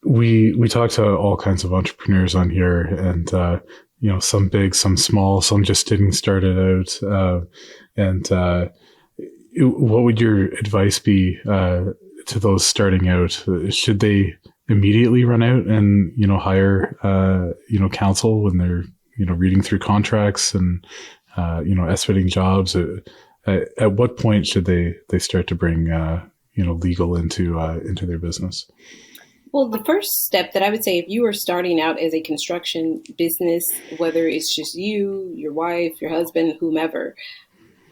we talk to all kinds of entrepreneurs on here, and some big, some small, some just getting started out. And what would your advice be to those starting out? Should they immediately run out and hire counsel when they're reading through contracts and estimating jobs? At what point should they start to bring legal into their business? Well, the first step that I would say, if you are starting out as a construction business, whether it's just you, your wife, your husband, whomever,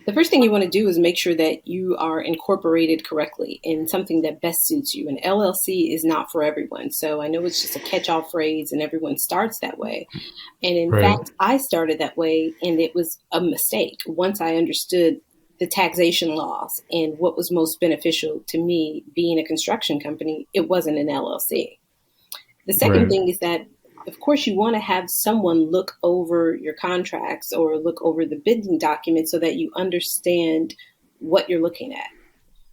the first thing you want to do is make sure that you are incorporated correctly in something that best suits you. An LLC is not for everyone. So I know it's just a catch-all phrase and everyone starts that way. And in Right. fact, I started that way and it was a mistake. Once I understood the taxation laws and what was most beneficial to me being a construction company, it wasn't an LLC. The second Right. thing is that, of course, you want to have someone look over your contracts or look over the bidding documents so that you understand what you're looking at.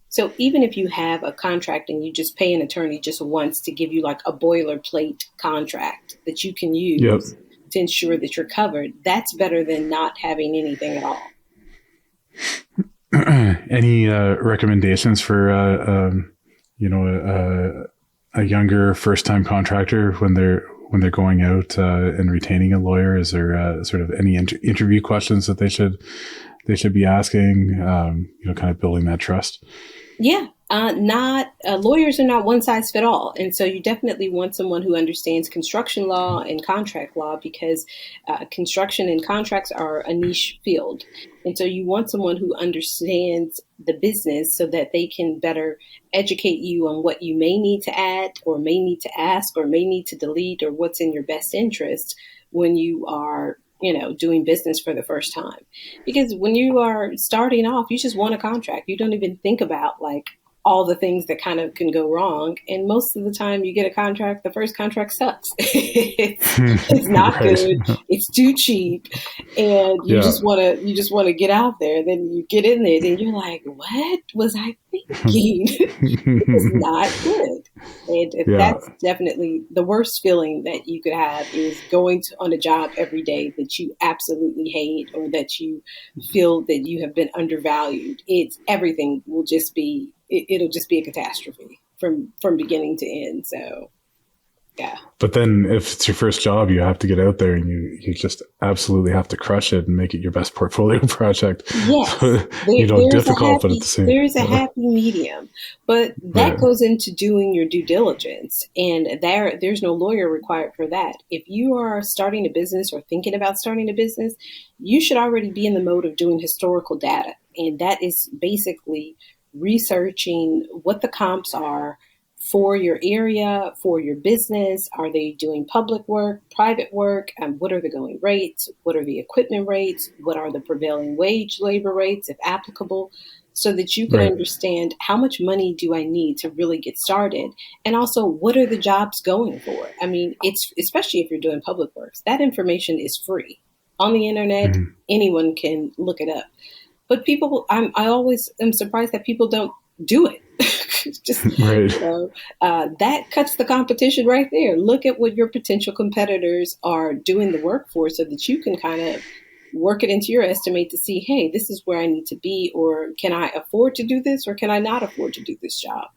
So even if you have a contract and you just pay an attorney just once to give you like a boilerplate contract that you can Yep. use to ensure that you're covered, that's better than not having anything at all. Any recommendations for a younger first time contractor when they're going out and retaining a lawyer? Is there sort of any interview questions that they should be asking? Kind of building that trust. Yeah, not lawyers are not one size fit all, and so you definitely want someone who understands construction law and contract law because construction and contracts are a niche field, and so you want someone who understands the business so that they can better educate you on what you may need to add, or may need to ask, or may need to delete, or what's in your best interest when you are doing business for the first time. Because when you are starting off, you just want a contract. You don't even think about like all the things that kind of can go wrong. And most of the time you get a contract, the first contract sucks. It's not Right. good. It's too cheap. And Yeah. you just want to get out there. Then you get in there, then you're like, what was I thinking? This is not good. And Yeah. that's definitely the worst feeling that you could have, is going on a job every day that you absolutely hate, or that you feel that you have been undervalued. It's everything will just be, it'll just be a catastrophe from beginning to end. So yeah. But then if it's your first job, you have to get out there and you just absolutely have to crush it and make it your best portfolio project. Yes, So, difficult, but at the same, there's a happy medium, but that right. goes into doing your due diligence, and there's no lawyer required for that. If you are starting a business or thinking about starting a business, you should already be in the mode of doing historical data, and that is basically researching what the comps are for your area, for your business. Are they doing public work, private work? What are the going rates? What are the equipment rates? What are the prevailing wage labor rates, if applicable? So that you can Right. understand how much money do I need to really get started? And also, what are the jobs going for? I mean, it's especially if you're doing public works, that information is free on the internet. Mhm. Anyone can look it up. But I always am surprised that people don't do it. Just Right. that cuts the competition right there. Look at what your potential competitors are doing the work for, so that you can kind of work it into your estimate to see, hey, this is where I need to be, or can I afford to do this, or can I not afford to do this job?